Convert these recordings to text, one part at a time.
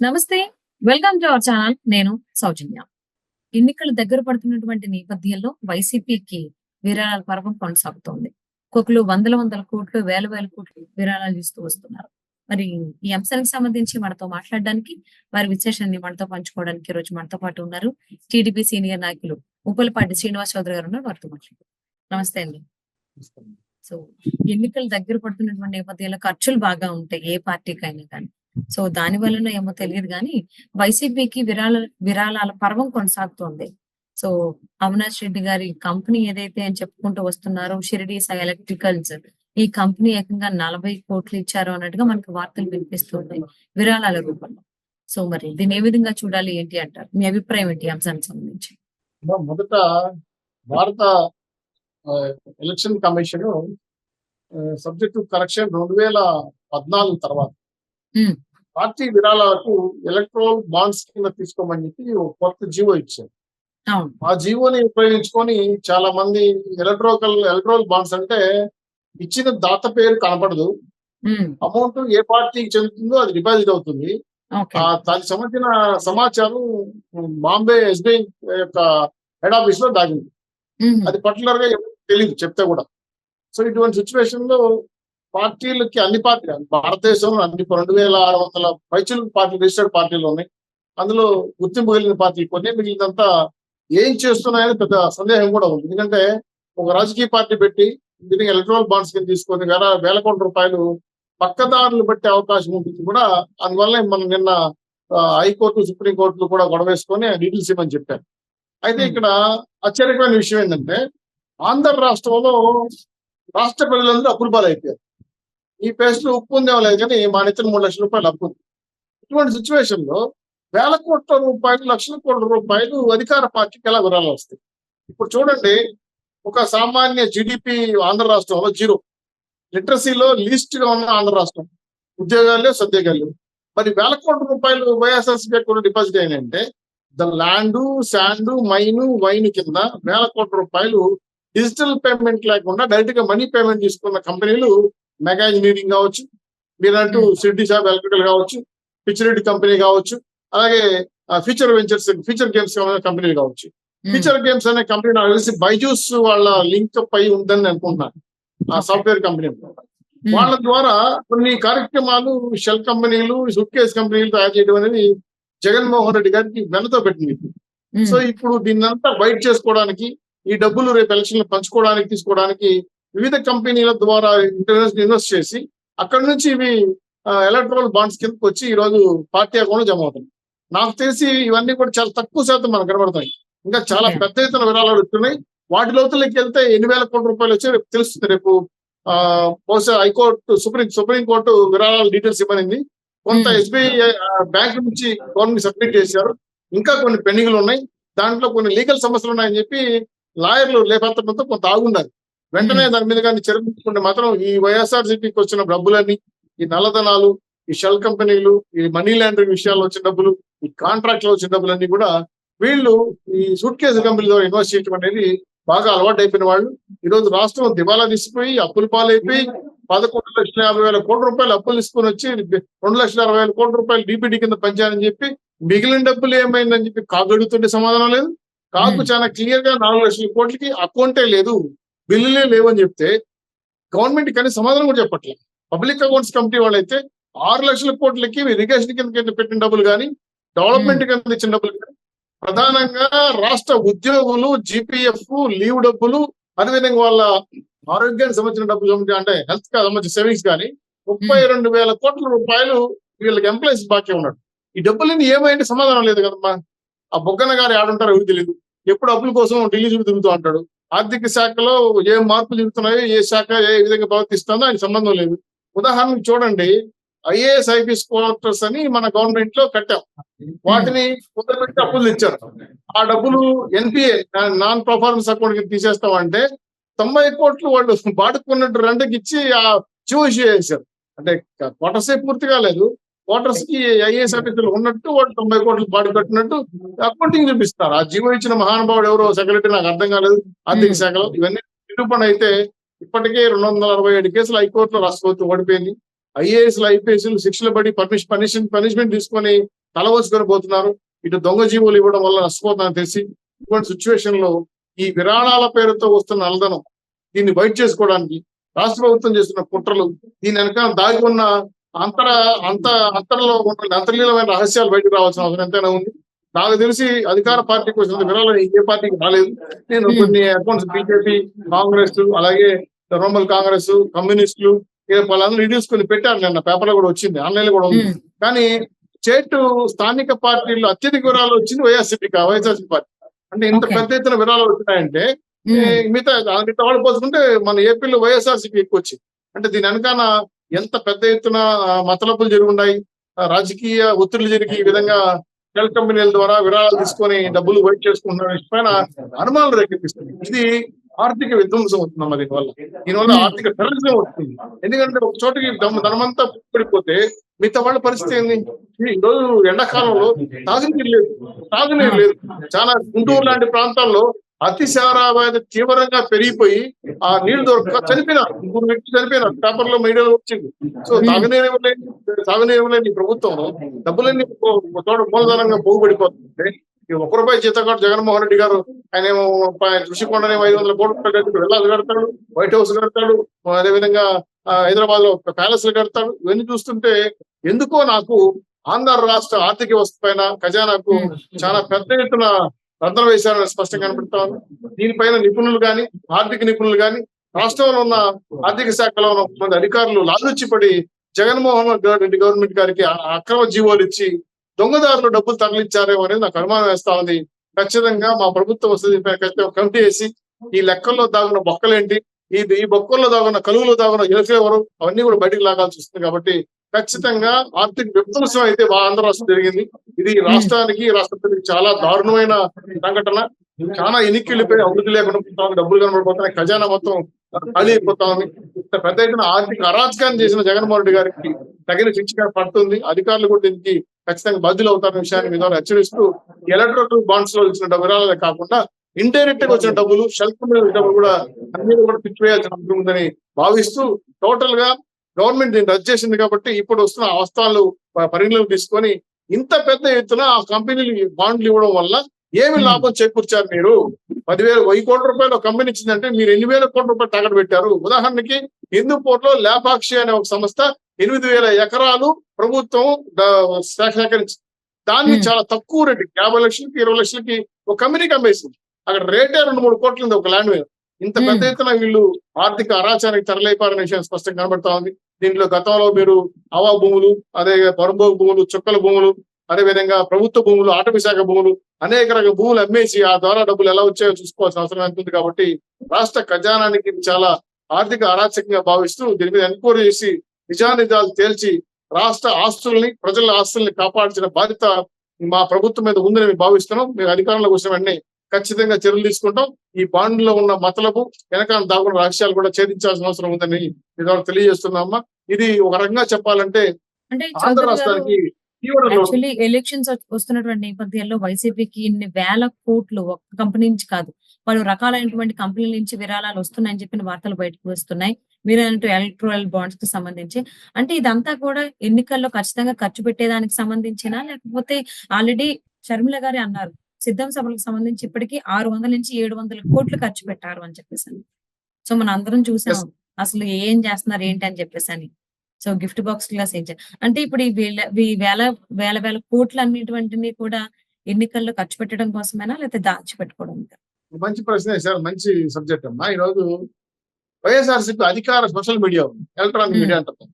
నమస్తే. Welcome to our channel. నేను సౌజన్య. ఎన్నికలు దగ్గర పడుతున్నటువంటి నేపథ్యంలో వైసీపీకి విరాళాల పర్వం కొనసాగుతోంది. ఒక్కొక్కళ్ళు వందల వందల కోట్లు, వేల వేల కోట్లు విరాళాలు ఇస్తూ వస్తున్నారు. మరి ఈ అంశానికి సంబంధించి మనతో మాట్లాడడానికి, వారి విశ్లేషణని మనతో పంచుకోవడానికి ఈరోజు మనతో పాటు ఉన్నారు. టీడీపీ సీనియర్ నాయకులు ఉప్పలపాటి శ్రీనివాస్ చౌదరి గారు ఉన్నారు. వారితో మాట్లాడదాం. నమస్తే అండి. సో ఎన్నికలు దగ్గర పడుతున్నటువంటి నేపథ్యంలో ఖర్చులు బాగా ఉంటాయి ఏ పార్టీకైనా కానీ. సో దాని వలన ఏమో తెలియదు గానీ వైసీపీకి విరాళాల పర్వం కొనసాగుతోంది. సో అవినాష్ రెడ్డి గారి కంపెనీ ఏదైతే అని చెప్పుకుంటూ వస్తున్నారో షిరిడి సాయి ఎలక్ట్రికల్స్, ఈ కంపెనీ ఏకంగా 40 కోట్లు ఇచ్చారు అన్నట్టుగా మనకు వార్తలు వినిపిస్తున్నాయి విరాళాల రూపంలో. సో మరి దీన్ని ఏ విధంగా చూడాలి ఏంటి అంటారు? మీ అభిప్రాయం ఏంటి ఈ అంశానికి సంబంధించి? మొదట భారత election commission subject to correction 2014 తర్వాత ఉమ్, పార్టీ విరాళాలకు ఎలక్ట్రల్ బాండ్స్ కింద తీసుకోమని చెప్పి ఒక కొత్త జీవో ఇచ్చారు. అవును. ఆ జీవోని ఉపయోగించుకొని చాలా మంది ఎలక్ట్రల్ బాండ్స్ అంటే ఇచ్చిన దాత పేరు కనపడదు, ఉమ్, అమౌంట్ ఏ పార్టీకి చెందుతుందో అది డిపాజిట్ అవుతుంది. ఓకే. దానికి సంబంధించిన సమాచారం బాంబే ఎస్బీఐ యొక్క హెడ్ ఆఫీస్ లో దాగింది. ఉమ్, అది పర్టికులర్ గా ఎవరికి తెలియదు చెప్తే కూడా. సో ఇటువంటి సిచ్యువేషన్ లో పార్టీలకి అన్ని పార్టీలు భారతదేశంలో అన్ని 2600 పైచులకు పార్టీలు రిజిస్టర్డ్ పార్టీలు ఉన్నాయి. అందులో గుర్తింపు కలిగిన పార్టీలు కొన్ని, మిగిలినంతా ఏం చేస్తున్నాయని పెద్ద సందేహం కూడా ఉంది. ఎందుకంటే ఒక రాజకీయ పార్టీ పెట్టి దీనికి ఎలక్ట్రల్ బాండ్స్ కింద తీసుకొని వేల కోట్ల రూపాయలు పక్కదారులు పెట్టే అవకాశం ఉంటుంది కూడా. అందువల్ల మనం నిన్న హైకోర్టు, సుప్రీంకోర్టులు కూడా గొడవ వేసుకొని డీటెయిల్స్ ఇవ్వమని చెప్పారు. అయితే ఇక్కడ ఆశ్చర్యకరమైన విషయం ఏంటంటే ఆంధ్ర రాష్ట్రంలో రాష్ట్ర ప్రజలందరూ అప్పుల పాలైపోయారు. ఈ పేస్ట్లో ఉప్పు ఉందేమో లేదు కానీ మా నెత్తిన 3 లక్షల రూపాయలు అప్పు ఉంది. ఇటువంటి సిచ్యువేషన్ లో వేల కోట్ల రూపాయలు, లక్షల కోట్ల రూపాయలు అధికార పార్టీకి ఎలా విరాళాలు వస్తాయి? ఇప్పుడు చూడండి, ఒక సామాన్య జీడిపి ఆంధ్ర రాష్ట్రంలో 0, లిటరసీలో లీస్ట్ గా ఉన్న ఆంధ్ర రాష్ట్రం, ఉద్యోగాలు సద్యోగాలు. మరి వేల కోట్ల రూపాయలు వైఎస్ఆర్సీపీ అకౌంట్ డిపాజిట్ అయినాయంటే ద ల్యాండ్, శాండ్, వైన్ కింద వేల కోట్ల రూపాయలు డిజిటల్ పేమెంట్ లేకుండా డైరెక్ట్ గా మనీ పేమెంట్ తీసుకున్న కంపెనీలు మెగా ఇంజనీరింగ్ కావచ్చు, మీరంటూ సిడ్డి సాబ్ ఎలక్ట్రికల్ కావచ్చు, పిచ్చిరెడ్డి కంపెనీ కావచ్చు, అలాగే ఫ్యూచర్ గేమ్స్ కంపెనీలు కావచ్చు. ఫ్యూచర్ గేమ్స్ అనే కంపెనీ నాకు తెలిసి బైజూస్ వాళ్ళ లింక్ పై ఉందని అనుకుంటున్నాను, ఆ సాఫ్ట్వేర్ కంపెనీ. వాళ్ళ ద్వారా కొన్ని కార్యక్రమాలు షెల్ కంపెనీలు, సూట్ కేస్ కంపెనీలు తయారు చేయడం అనేది జగన్మోహన్ రెడ్డి గారికి వెనతో పెట్టింది. సో ఇప్పుడు దీన్నంతా బయట చేసుకోవడానికి, ఈ డబ్బులు రేపు ఎలక్షన్ పంచుకోవడానికి, తీసుకోవడానికి వివిధ కంపెనీల ద్వారా ఇన్వెస్ట్ చేసి అక్కడ నుంచి ఇవి ఎలక్ట్రల్ బాండ్స్ కిందకి వచ్చి ఈ రోజు పార్టీ అకౌంట్ జమ అవుతుంది. నాకు తెలిసి ఇవన్నీ కూడా చాలా తక్కువ శాతం మనకు కనబడతాయి. ఇంకా చాలా పెద్ద ఎత్తున విరాళాలు వస్తున్నాయి. వాటి లోతులకి వెళ్తే ఎన్ని వేల కోట్ల రూపాయలు వచ్చి రేపు తెలుస్తుంది. రేపు బహుశా హైకోర్టు, సుప్రీంకోర్టు విరాళాల డీటెయిల్స్ ఇవ్వనింది. కొంత ఎస్బీఐ బ్యాంక్ నుంచి గవర్నమెంట్ సబ్మిట్ చేశారు. ఇంకా కొన్ని పెండింగ్లు ఉన్నాయి. దాంట్లో కొన్ని లీగల్ సమస్యలు ఉన్నాయని చెప్పి లాయర్లు లేపత్రంతో కొంత ఆగుండాలి. వెంటనే దాని మీద కానీ చర్చించుకుంటే మాత్రం ఈ వైఎస్ఆర్సీపీకి వచ్చిన డబ్బులన్నీ, ఈ నల్లధనాలు, ఈ షెల్ కంపెనీలు, ఈ మనీ లాండరింగ్ విషయాల్లో వచ్చిన డబ్బులు, ఈ కాంట్రాక్ట్ లో వచ్చిన డబ్బులన్నీ కూడా వీళ్ళు ఈ సూట్ కేసు కంపెనీలో ఇన్వెస్ట్ చేయడం అనేది బాగా అలవాటు అయిపోయిన వాళ్ళు. ఈ రోజు రాష్ట్రం దివాలా తీసిపోయి అప్పులు పాలైపోయి 11,50,000 కోట్ల రూపాయలు అప్పులు తీసుకొని వచ్చి 2,60,000 కోట్ల రూపాయలు డీపీడీ కింద పంచారని చెప్పి మిగిలిన డబ్బులు ఏమైందని చెప్పి కాగడుతుంటే సమాధానం లేదు. కాకు చాలా క్లియర్ గా 4 లక్షల కోట్లకి అకౌంటే లేదు, బిల్లులే లేవని చెప్తే గవర్నమెంట్ కానీ సమాధానం కూడా చెప్పట్లేదు. పబ్లిక్ అకౌంట్స్ కమిటీ వాళ్ళైతే 6 లక్షల కోట్లకి ఇరిగేషన్ కింద పెట్టిన డబ్బులు కానీ, డెవలప్మెంట్ కింద ఇచ్చిన డబ్బులు కానీ, ప్రధానంగా రాష్ట్ర ఉద్యోగులు జీపీఎఫ్ లీవ్ డబ్బులు, అదేవిధంగా వాళ్ళ ఆరోగ్యానికి సంబంధించిన డబ్బులు, అంటే హెల్త్ కి సంబంధించిన సేవింగ్స్ కానీ 32,000 కోట్ల రూపాయలు వీళ్ళకి ఎంప్లాయీస్ బాకీ ఉన్నాడు. ఈ డబ్బులని ఏమైంది సమాధానం లేదు కదమ్మా. ఆ బొగ్గన గారు ఆడుంటారో ఎవరు తెలియదు. ఎప్పుడు అప్పుల కోసం ఢిల్లీ తిరుగుతూ అంటాడు. ఆర్థిక శాఖలో ఏం మార్పులు జరుగుతున్నాయో, ఏ శాఖ ఏ విధంగా ప్రవర్తిస్తుందో ఆయన సంబంధం లేదు. ఉదాహరణకు చూడండి, ఐఏఎస్ ఐపీఎస్ క్వార్టర్స్ అని మన గవర్నమెంట్ లో కట్టాం. వాటిని కుదరబెట్టి అప్పులు ఇచ్చారు. ఆ డబ్బులు ఎన్పిఏ, నాన్ పర్ఫార్మెన్స్ అకౌంట్ కి తీసేస్తామంటే 90 కోట్లు వాళ్ళు బాడుకున్నట్టు రెండుకి ఇచ్చి ఆ జీవో ఇష్యూ చేశారు. అంటే క్వార్టర్సే పూర్తి కాలేదు, క్వార్టర్స్ కి ఐఏఎస్ ఆఫీసర్లు ఉన్నట్టు వాళ్ళు 90 కోట్లు బాడు కట్టినట్టు అకౌంటింగ్ చూపిస్తారు. ఆ జీవో ఇచ్చిన మహానుభావుడు ఎవరో సెక్రటరీ నాకు అర్థం కాలేదు ఆర్థిక శాఖలో. ఇవన్నీ నిరూపణ అయితే ఇప్పటికే 267 కేసులు హైకోర్టులో రాష్ట్ర ప్రభుత్వం ఓడిపోయింది. ఐఏఎస్లు ఐపీఎస్లు శిక్షలు పడి పనిష్మెంట్ తీసుకొని తలవసుకొని పోతున్నారు. ఇటు దొంగ జీవులు ఇవ్వడం వల్ల నష్టపోతున్నారని తెలిసి ఇటువంటి సిచ్యువేషన్ లో ఈ విరాళాల పేరుతో వస్తున్న నల్లధనం దీన్ని బయట చేసుకోవడానికి రాష్ట్ర ప్రభుత్వం చేస్తున్న కుట్రలు, దీని వెనక దాగి ఉన్న అంతర్లో ఉన్న అంతర్లీనమైన రహస్యాలు బయటకు రావాల్సిన అవసరం ఎంతైనా ఉంది. నాకు తెలిసి అధికార పార్టీకి వచ్చిన విరాళం ఏ పార్టీకి రాలేదు. నేను కొన్ని అకౌంట్స్ బీజేపీ, కాంగ్రెస్, అలాగే తృణమూల్ కాంగ్రెస్, కమ్యూనిస్టులు వాళ్ళందరూ డీటెయిల్స్ కొన్ని పెట్టారు. నిన్న పేపర్ లో కూడా వచ్చింది, ఆన్లైన్ లో కూడా ఉంది. కానీ స్టేట్ స్థానిక పార్టీల్లో అత్యధిక విరాళాలు వచ్చింది వైఎస్ఆర్సీపీ పార్టీ. అంటే ఇంత పెద్ద ఎత్తున విరాళాలు వచ్చినాయంటే మిగతా వాళ్ళు పోల్చుకుంటే మన ఏపీలో వైఎస్ఆర్సీపీ ఎక్కువ వచ్చింది. అంటే దీని వెనకాల ఎంత పెద్ద ఎత్తున మతలబులు జరిగి ఉన్నాయి, రాజకీయ ఒత్తిళ్లు జరిగి ఈ విధంగా షెల్ కంపెనీల ద్వారా విరాళాలు తీసుకొని డబ్బులు వైట్ చేసుకుంటున్న పైన అనుమానాలు రేకెత్తిస్తుంది. ఇది ఆర్థిక విధ్వంసం అవుతుందమ్మా. దీనివల్ల ఆర్థిక టెర్రరిజం వస్తుంది. ఎందుకంటే ఒక చోటకి ధనమంతా పడిపోతే మిగతా వాళ్ళ పరిస్థితి ఏంది? ఈ రోజు ఎండాకాలంలో తాగునీరు లేదు. చాలా గుంటూరు లాంటి ప్రాంతాల్లో అతిసార వ్యాధి తీవ్రంగా పెరిగిపోయి ఆ నీళ్లు దొరక చనిపోయినారు. 3 వ్యక్తులు చనిపోయినారు. పేపర్ లో మీడియాలో వచ్చింది. సో తాగునీరు ఇవ్వలేని ప్రభుత్వంలో డబ్బులన్నీ మూలధనంగా పోగుపడిపోతుంటే ₹1 జీతగాడు జగన్మోహన్ రెడ్డి గారు ఆయన ఏమో ఋషికొండనే 500 కోట్ల వెళ్ళాలి కడతాడు, వైట్ హౌస్ కడతాడు, అదేవిధంగా హైదరాబాద్ లో ప్యాలెస్లు కడతాడు. ఇవన్నీ చూస్తుంటే ఎందుకో నాకు ఆంధ్ర రాష్ట్ర ఆర్థిక వ్యవస్థ పైన ఖజానాకు చాలా పెద్ద ఎత్తున రంధ్రం వేశారని స్పష్టంగా కనబడతా ఉంది. దీనిపైన నిపుణులు కానీ, ఆర్థిక నిపుణులు కానీ, రాష్ట్రంలో ఉన్న ఆర్థిక శాఖలో ఉన్న కొంతమంది అధికారులు లాలుచిపడి జగన్మోహన్ రెడ్డి గవర్నమెంట్ గారికి అక్రమ జీవోలు ఇచ్చి దొంగదారులు డబ్బులు తరలించారేమో అనేది నాకు అనుమానం వేస్తా ఉంది. ఖచ్చితంగా మా ప్రభుత్వం వస్తుంది కమిటీ వేసి ఈ లెక్కల్లో దాగున్న బొక్కలేంటి, ఈ బొక్కల్లో దాగున్న కలుగులో దాగున్న ఎవరు అవన్నీ కూడా బయటకు లాగాల్సి వస్తుంది. కాబట్టి ఖచ్చితంగా ఆర్థిక విధ్వంసం అయితే ఆంధ్ర రాష్ట్రం జరిగింది. ఇది రాష్ట్రానికి, రాష్ట్రానికి చాలా దారుణమైన సంఘటన. చాలా ఎన్నికలపై అభివృద్ధి లేకుండా పోతా ఉంది, డబ్బులు కనబడిపోతున్నాయి, ఖజానా మొత్తం ఖాళీ అయిపోతా ఉంది. ఇంత పెద్ద ఎత్తున ఆర్థిక అరాచకాన్ని చేసిన జగన్మోహన్ రెడ్డి గారికి తగిన శిక్ష పడుతుంది. అధికారులు కూడా దీనికి ఖచ్చితంగా బాధ్యులు అవుతారనే విషయాన్ని మీద హెచ్చరిస్తూ ఎలక్ట్రికల్ బాండ్స్ లో ఇచ్చిన విరాళాలే కాకుండా ఇండైరెక్ట్ గా వచ్చిన డబ్బులు, షెల్ఫ్ డబ్బులు కూడా అన్ని కూడా పిచ్చివేయాల్సిన అవసరం ఉందని భావిస్తూ టోటల్ గా గవర్నమెంట్ దీన్ని రద్దు చేసింది. కాబట్టి ఇప్పుడు వస్తున్న అవస్థలు పరిగణలోకి తీసుకొని ఇంత పెద్ద ఎత్తున ఆ కంపెనీలు బాండ్లు ఇవ్వడం వల్ల ఏమి లాభం చేకూర్చారు? మీరు 10,000 కోట్ల రూపాయలు ఒక కంపెనీ ఇచ్చిందంటే మీరు 8,000 కోట్ల రూపాయలు తాకట్టు పెట్టారు. ఉదాహరణకి హిందూపూర్ లో లేపాక్షి అనే ఒక సంస్థ 8,000 ఎకరాలు ప్రభుత్వం సేకరించింది. దాన్ని చాలా తక్కువ రేటుకి 50 లక్షలకి 20 లక్షలకి ఒక కంపెనీకి అమ్మేసింది. అక్కడ రేటే 2-3 కోట్లు ఉంది ఒక ల్యాండ్ మీద. ఇంత పెద్ద ఎత్తున వీళ్ళు ఆర్థిక అరాచానికి తరలిపారనే విషయం స్పష్టంగా కనబడతా ఉంది. దీంట్లో గతంలో మీరు హవా భూములు, అదే పరంభోగ భూములు, చుక్కల భూములు, అదేవిధంగా ప్రభుత్వ భూములు, ఆటవీ శాఖ భూములు, అనేక రకాల భూములు అమ్మేసి ఆ ద్వారా డబ్బులు ఎలా వచ్చాయో చూసుకోవాల్సిన అవసరం ఉంటుంది. కాబట్టి రాష్ట్ర ఖజానానికి చాలా ఆర్థిక అరాచకంగా భావిస్తూ దీని మీద ఎంక్వైరీ చేసి నిజానిజాలు తేల్చి రాష్ట్ర ఆస్తుల్ని, ప్రజల ఆస్తుల్ని కాపాడాల్సిన బాధ్యత మా ప్రభుత్వం మీద ఉందని మేము భావిస్తున్నాం. మేము అధికారంలోకి వచ్చిన వెంటనే ఖచ్చితంగా చర్యలు తీసుకుంటాం. ఈ బాండ్లో ఉన్న మతలబు వెనకాల దాగున్న రహస్యాలు కూడా ఛేదించాల్సిన అవసరం ఉందని తెలియజేస్తున్నామా. ఇది ఒక రకంగా చెప్పాలంటే ఆంధ్ర రాష్ట్రానికి యాక్చువల్లీ ఎలక్షన్స్ వస్తున్నటువంటి నేపథ్యంలో వైసీపీకి ఇన్ని వేల కోట్లు ఒక్క కంపెనీ నుంచి కాదు, పలు రకాలైనటువంటి కంపెనీల నుంచి విరాళాలు వస్తున్నాయని చెప్పిన వార్తలు బయటకు వస్తున్నాయి. మీరు అన్నట్టు ఎలక్ట్రల్ బాండ్స్ కి సంబంధించి అంటే ఇదంతా కూడా ఎన్నికల్లో ఖచ్చితంగా ఖర్చు పెట్టేదానికి సంబంధించినా, లేకపోతే ఆల్రెడీ షర్మిల గారే అన్నారు సిద్ధం సభలకు సంబంధించి ఇప్పటికీ 600 నుంచి 700 కోట్లు ఖర్చు పెట్టారు అని చెప్పేసి. సో మనం అందరం చూసాం అసలు ఏం చేస్తున్నారు ఏంటి అని చెప్పేసి. సో గిఫ్ట్ బాక్స్ క్లాస్ ఏం అంటే ఇప్పుడు ఈ వేల కోట్లు అన్నిటివంటిని కూడా ఎన్నికల్లో ఖర్చు పెట్టడం కోసమేనా, లేకపోతే దాచిపెట్టుకోవడం? మంచి ప్రశ్న సార్, మంచి సబ్జెక్ట్ అమ్మా. ఈ రోజు వైఎస్ఆర్సీపీ అధికార సోషల్ మీడియా ఉంది, ఎలక్ట్రానిక్ మీడియా అంటారు.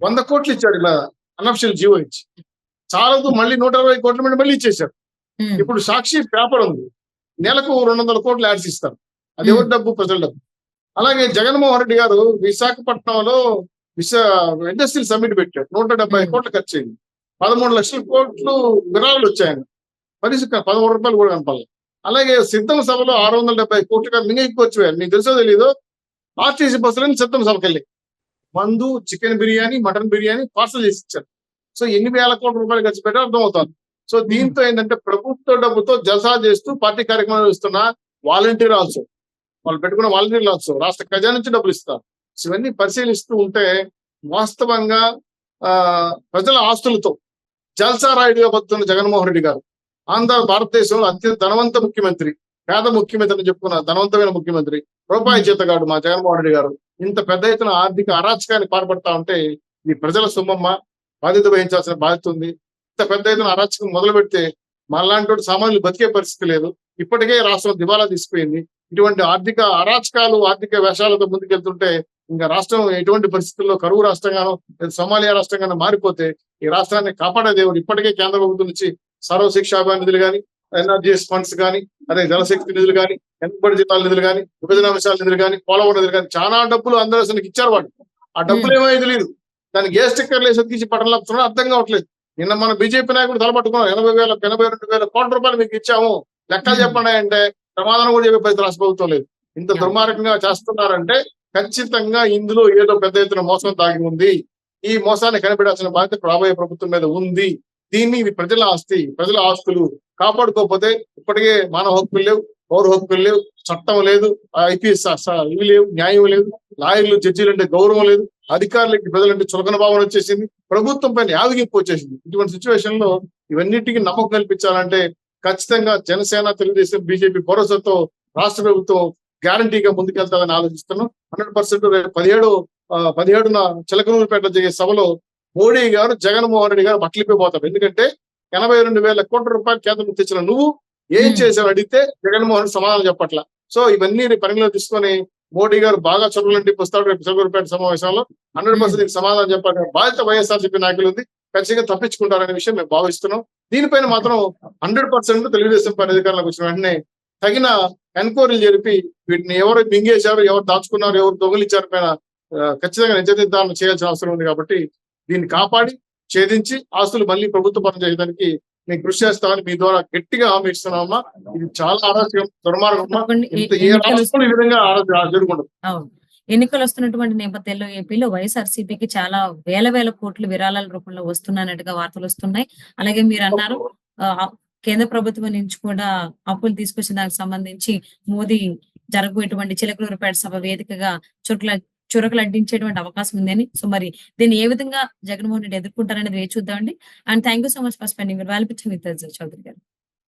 100 కోట్లు ఇచ్చాడు ఇలా అనఫిషియల్ జీవో ఇచ్చి, చాలదు మళ్ళీ 120 కోట్ల మంది మళ్ళీ ఇచ్చేశారు. ఇప్పుడు సాక్షి పేపర్ ఉంది, నెలకు 200 కోట్లు యాడ్స్ ఇస్తారు. అది ఎవరి డబ్బు? ప్రజల డబ్బు. అలాగే జగన్మోహన్ రెడ్డి గారు విశాఖపట్నంలో ఇండస్ట్రియల్ సమ్మిట్ పెట్టాడు, 170 కోట్లు ఖర్చు అయింది, 13 లక్షల కోట్లు విరాళాలు వచ్చాయని, 13 రూపాయలు కూడా కనపాలి. అలాగే సిద్ధం సభలో 670 కోట్లుగా మింగైపోవచ్చు. మీకు తెలుసో తెలీదు, ఆర్టీసీ బస్సులని సిద్ధం సభకి వెళ్ళి మందు, chicken biryani, mutton biryani parcel చేసి ఇచ్చారు. సో ఎన్ని వేల కోట్ల రూపాయలు ఖర్చు పెట్టారో అర్థమవుతుంది. సో దీంతో ఏంటంటే ప్రభుత్వ డబ్బుతో జల్సా చేస్తూ పార్టీ కార్యక్రమాలు ఇస్తున్న వాలంటీర్ ఆల్సో, వాళ్ళు పెట్టుకున్న వాలంటీర్లు ఆల్సో రాష్ట్ర ఖజానా నుంచి డబ్బులు ఇస్తారు. ఇవన్నీ పరిశీలిస్తూ ఉంటే వాస్తవంగా ప్రజల ఆస్తులతో జల్సా రాయుడుగా బతున్న జగన్మోహన్ రెడ్డి గారు భారతదేశంలో అత్యంత ధనవంత ముఖ్యమంత్రి, పేద ముఖ్యమంత్రి అని చెప్పుకున్న ధనవంతమైన ముఖ్యమంత్రి, రూపాయి జీతగాడు మా జగన్మోహన్ రెడ్డి గారు ఇంత పెద్ద ఎత్తున ఆర్థిక అరాచకాన్ని పాల్పడతా ఉంటే ఈ ప్రజల సొమ్మమ్మ బాధ్యత వహించాల్సిన బాధ్యత ఉంది. ఇంత పెద్ద ఎత్తున అరాచకం మొదలు పెడితే మనలాంటి సామాన్యులు బతికే పరిస్థితి లేదు. ఇప్పటికే రాష్ట్రం దివాలా తీసిపోయింది. ఇటువంటి ఆర్థిక అరాచకాలు, ఆర్థిక వేషాలతో ముందుకెళ్తుంటే ఇంకా రాష్ట్రం ఎటువంటి పరిస్థితుల్లో కరువు రాష్ట్రంగానో సోమాలియా రాష్ట్రంగానో మారిపోతే ఈ రాష్ట్రాన్ని కాపాడే దేవుడు ఇప్పటికే కేంద్ర ప్రభుత్వం నుంచి సర్వశిక్ష అభియాన్ నిధులు కానీ, ఎన్ఆర్జీఎస్ ఫండ్స్ కానీ, అదే జలశక్తి నిధులు కానీ, వెనుకబడి జిల్లాల నిధులు కానీ, విభజన అంశాల నిధులు కానీ, పోలవరం నిధులు కానీ చాలా డబ్బులు అందరూ ఇచ్చారు. వాడు ఆ డబ్బులు ఏమో తెలియదు. దానికి ఏ స్టిక్కర్లు వేసి తీసి పట్టణంలో అర్థం కావట్లేదు. నిన్న మన బీజేపీ నాయకుడు తలపట్టుకున్నాం 82,000 కోట్ల రూపాయలు మీకు ఇచ్చాము లెక్కలు చెప్పండి అంటే సమాధానం కూడా చెప్పే పరిస్థితి రాష్ట్ర ప్రభుత్వం లేదు. ఇంత దుర్మార్గంగా చేస్తున్నారంటే ఖచ్చితంగా ఇందులో ఏదో పెద్ద ఎత్తున మోసం దాగి ఉంది. ఈ మోసాన్ని కనిపెట్టాల్సిన బాధ్యత రాబోయే ప్రభుత్వం మీద ఉంది. ఇది ప్రజల ఆస్తి, ప్రజల ఆస్తులు కాపాడుకోకపోతే ఇప్పటికే మానవ హక్కులు లేవు, పౌర హక్కులు లేవు, చట్టం లేదు, ఐపీఎస్ ఇవి లేవు, న్యాయం లేదు, లాయర్లు జడ్జీలు అంటే గౌరవం లేదు, అధికారులకి ప్రజలంటే చులకన భావన వచ్చేసింది, ప్రభుత్వం పైన యాదగింపు వచ్చేసింది. ఇటువంటి సిచ్యువేషన్ లో ఇవన్నిటికీ నమ్మకం కల్పించాలంటే ఖచ్చితంగా జనసేన, తెలుగుదేశం, బీజేపీ భరోసాతో రాష్ట్ర ప్రభుత్వం గ్యారంటీగా ముందుకెళ్తాదని ఆలోచిస్తున్నాం. 100% రేపు 17న చిలకలూరుపేట జరిగే సభలో మోడీ గారు, జగన్మోహన్ రెడ్డి గారు బట్టలిపోతారు. ఎందుకంటే 82,000 కోట్ల రూపాయలు కేంద్రం తెచ్చిన నువ్వు ఏం చేసావు అడిగితే జగన్మోహన్ రెడ్డి సమాధానం చెప్పట్ల. సో ఇవన్నీ పరిగణలో తీసుకొని మోడీ గారు బాగా చదువులంటే వస్తాడు రేపు చిలకలూరుపేట సమావేశంలో 100% సమాధానం చెప్పాలి. బాధ్యత వైఎస్ఆర్సీపీ నాయకులు ఉంది, ఖచ్చితంగా తప్పించుకుంటారనే విషయం మేము భావిస్తున్నాం. దీనిపైన మాత్రం 100% తెలుగుదేశం పార్టీ అధికారంలోకి వచ్చిన వెంటనే తగిన ఎన్క్వైరీలు జరిపి వీటిని ఎవరు మింగేశారు, ఎవరు దాచుకున్నారు, ఎవరు దొంగలిచ్చారు పైన ఖచ్చితంగా నిజ నిర్ధారణ చేయాల్సిన అవసరం ఉంది. కాబట్టి దీన్ని కాపాడి ఛేదించి ఆస్తులు మళ్ళీ ప్రభుత్వ పరం చేయడానికి మేము కృషి చేస్తామని మీ ద్వారా గట్టిగా హామీ ఇస్తున్నామమ్మా. ఇది చాలా అరాచకం, దుర్మార్గం. ఏ రాష్ట్రంలో ఈ విధంగా జరుగుతుంది. ఎన్నికలు వస్తున్నటువంటి నేపథ్యంలో ఏపీలో వైఎస్ఆర్సీపీకి చాలా వేల కోట్లు విరాళాల రూపంలో వస్తున్నట్టుగా వార్తలు వస్తున్నాయి. అలాగే మీరు అన్నారు కేంద్ర ప్రభుత్వం నుంచి కూడా అప్పులు తీసుకొచ్చిన దానికి సంబంధించి మోదీ జరగబోయేటువంటి చిలకలూరుపేట సభ వేదికగా చురకలు అడ్డించేటువంటి అవకాశం ఉందని. సో మరి దీన్ని ఏ విధంగా జగన్మోహన్ రెడ్డి ఎదుర్కొంటారనేది వేచి చూద్దామండి. And thank you so much for spending valuable time with us, Chaudhary గారు.